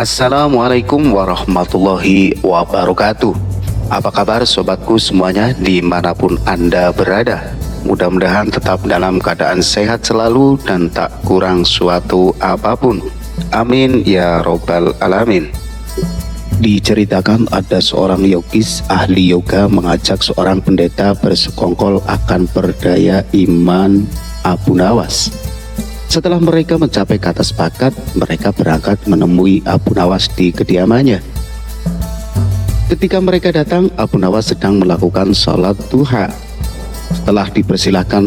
Assalamualaikum warahmatullahi wabarakatuh. Apa kabar sobatku semuanya dimanapun Anda berada? Mudah-mudahan tetap dalam keadaan sehat selalu dan tak kurang suatu apapun. Amin ya robbal alamin. Diceritakan ada seorang yogis ahli yoga mengajak seorang pendeta bersekongkol akan berdaya iman Abu Nawas. Setelah mereka mencapai kata sepakat, mereka berangkat menemui Abu Nawas di kediamannya. Ketika mereka datang, Abu Nawas sedang melakukan sholat duha. Setelah dipersilahkan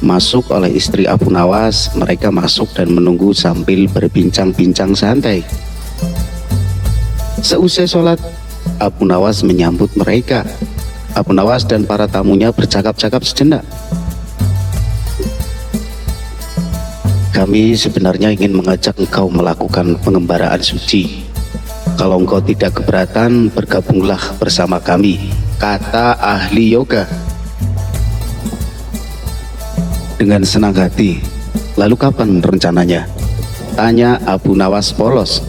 masuk oleh istri Abu Nawas, mereka masuk dan menunggu sambil berbincang-bincang santai. Seusai sholat, Abu Nawas menyambut mereka. Abu Nawas dan para tamunya bercakap-cakap sejenak. Kami sebenarnya ingin mengajak engkau melakukan pengembaraan suci. Kalau engkau tidak keberatan, bergabunglah bersama kami, kata ahli yoga. Dengan senang hati. Lalu kapan rencananya? Tanya Abu Nawas polos.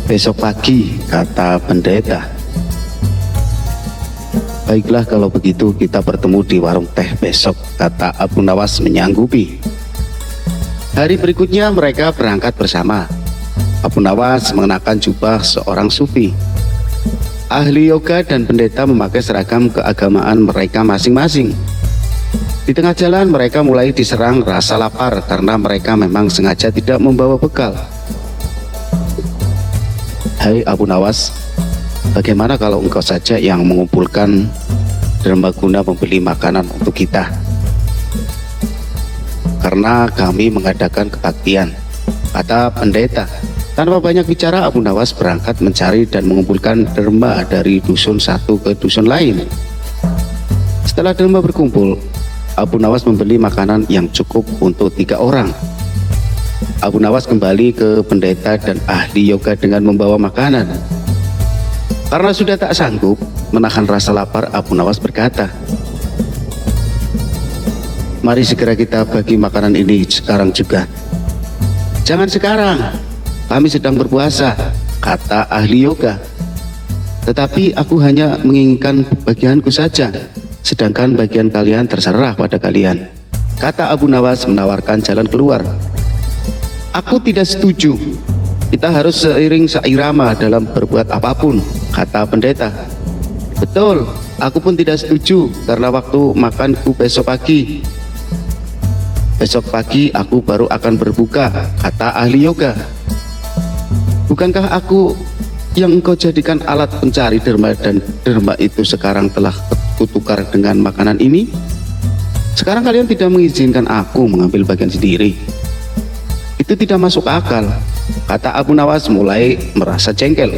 Besok pagi, kata pendeta. Baiklah kalau begitu kita bertemu di warung teh besok, kata Abu Nawas menyanggupi. Hari berikutnya mereka berangkat bersama. Abu Nawas mengenakan jubah seorang sufi. Ahli yoga dan pendeta memakai seragam keagamaan mereka masing-masing. Di tengah jalan mereka mulai diserang rasa lapar karena mereka memang sengaja tidak membawa bekal. Hai Abu Nawas, bagaimana kalau engkau saja yang mengumpulkan dermaguna membeli makanan untuk kita? Karena kami mengadakan kebaktian, kata pendeta. Tanpa banyak bicara, Abu Nawas berangkat mencari dan mengumpulkan derma dari dusun satu ke dusun lain. Setelah derma berkumpul, Abu Nawas membeli makanan yang cukup untuk 3 orang. Abu Nawas kembali ke pendeta dan ahli yoga dengan membawa makanan. Karena sudah tak sanggup menahan rasa lapar, Abu Nawas berkata, mari segera kita bagi makanan ini sekarang juga. Jangan sekarang, kami sedang berpuasa, kata ahli yoga. Tetapi aku hanya menginginkan bagianku saja, sedangkan bagian kalian terserah pada kalian, kata Abu Nawas menawarkan jalan keluar. Aku tidak setuju. Kita harus seiring seirama dalam berbuat apapun, kata pendeta. Betul, aku pun tidak setuju karena waktu makanku besok pagi. Besok pagi aku baru akan berbuka, kata ahli yoga. Bukankah aku yang engkau jadikan alat pencari derma dan derma itu sekarang telah kutukar dengan makanan ini? Sekarang kalian tidak mengizinkan aku mengambil bagian sendiri. Itu tidak masuk akal, kata Abu Nawas mulai merasa jengkel.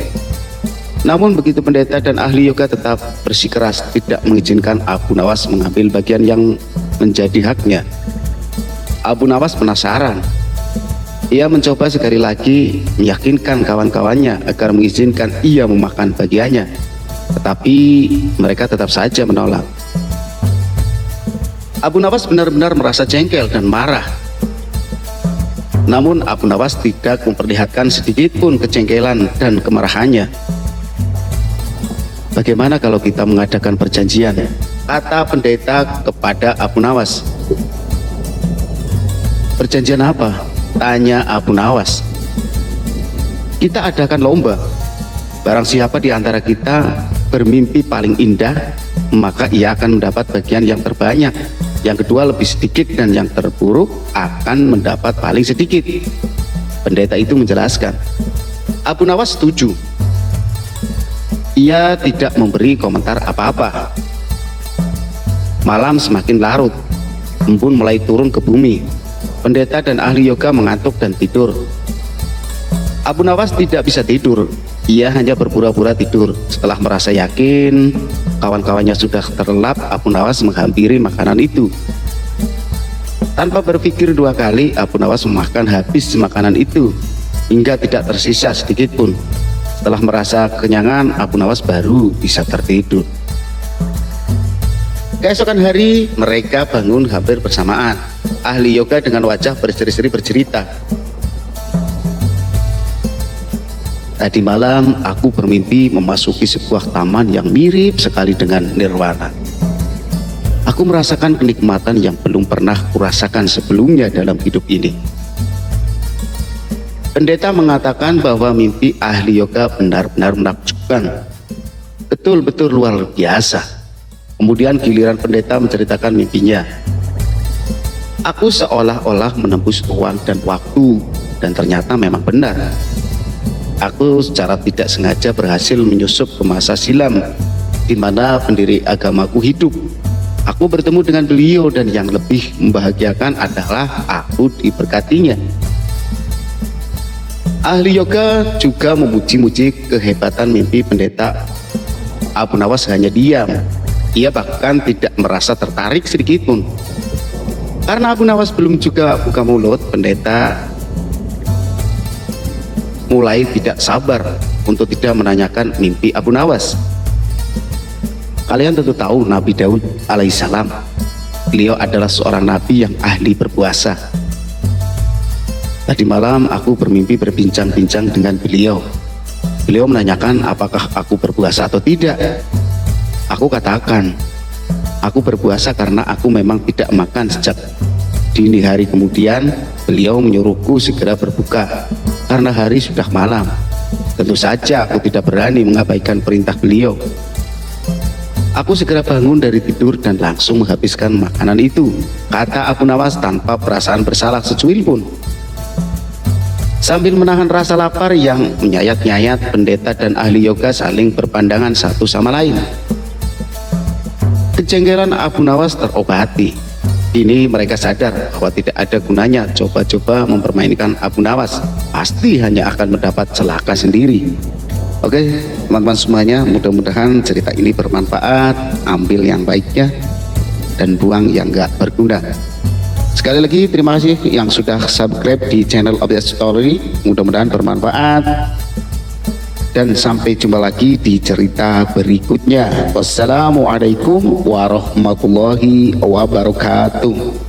Namun begitu pendeta dan ahli yoga tetap bersikeras tidak mengizinkan Abu Nawas mengambil bagian yang menjadi haknya. Abu Nawas penasaran. Ia mencoba sekali lagi meyakinkan kawan-kawannya agar mengizinkan ia memakan bagiannya, tetapi mereka tetap saja menolak. Abu Nawas benar-benar merasa jengkel dan marah. Namun Abu Nawas tidak memperlihatkan sedikit pun kejengkelan dan kemarahannya. Bagaimana kalau kita mengadakan perjanjian, kata pendeta kepada Abu Nawas. Perjanjian apa? Tanya Abu Nawas. Kita adakan lomba. Barang siapa di antara kita bermimpi paling indah, maka ia akan mendapat bagian yang terbanyak. Yang kedua lebih sedikit dan yang terburuk akan mendapat paling sedikit. Pendeta itu menjelaskan. Abu Nawas setuju. Ia tidak memberi komentar apa-apa. Malam semakin larut, embun mulai turun ke bumi. Pendeta dan ahli yoga mengantuk dan tidur. Abu Nawas tidak bisa tidur. Ia hanya berpura-pura tidur. Setelah merasa yakin kawan-kawannya sudah terlelap, Abu Nawas menghampiri makanan itu. Tanpa berpikir 2 kali, Abu Nawas memakan habis makanan itu hingga tidak tersisa sedikit pun. Setelah merasa kekenyangan, Abu Nawas baru bisa tertidur. Keesokan hari mereka bangun hampir bersamaan. Ahli yoga dengan wajah berseri-seri bercerita, Tadi malam aku bermimpi memasuki sebuah taman yang mirip sekali dengan nirwana. Aku merasakan kenikmatan yang belum pernah kurasakan sebelumnya dalam hidup ini. Pendeta mengatakan bahwa mimpi ahli yoga benar-benar menakjubkan. Betul-betul luar biasa. Kemudian giliran pendeta menceritakan mimpinya. Aku seolah-olah menembus ruang dan waktu, dan ternyata memang benar. Aku secara tidak sengaja berhasil menyusup ke masa silam di mana pendiri agamaku hidup. Aku bertemu dengan beliau dan yang lebih membahagiakan adalah aku diberkatinya. Ahli yoga juga memuji-muji kehebatan mimpi pendeta. Abu Nawas hanya diam. Ia bahkan tidak merasa tertarik sedikit pun. Karena Abu Nawas belum juga buka mulut, pendeta mulai tidak sabar untuk tidak menanyakan mimpi Abu Nawas. Kalian tentu tahu Nabi Daud alaihissalam. Beliau adalah seorang nabi yang ahli berpuasa. Tadi malam aku bermimpi berbincang-bincang dengan beliau. Beliau menanyakan apakah aku berpuasa atau tidak. Aku katakan, aku berpuasa karena aku memang tidak makan sejak dini hari. Kemudian beliau menyuruhku segera berbuka karena hari sudah malam. Tentu saja aku tidak berani mengabaikan perintah beliau. Aku segera bangun dari tidur dan langsung menghabiskan makanan itu, kata Abu Nawas tanpa perasaan bersalah secuil pun. Sambil menahan rasa lapar yang menyayat-nyayat, pendeta dan ahli yoga saling berpandangan satu sama lain. Kejengkelan Abu Nawas terobati. Kini mereka sadar bahwa tidak ada gunanya coba-coba mempermainkan Abu Nawas. Pasti hanya akan mendapat celaka sendiri. Oke teman-teman semuanya, mudah-mudahan cerita ini bermanfaat. Ambil yang baiknya dan buang yang gak berguna. Sekali lagi terima kasih yang sudah subscribe di channel Obvious Story. Mudah-mudahan bermanfaat. Dan sampai jumpa lagi di cerita berikutnya. Wassalamualaikum warahmatullahi wabarakatuh.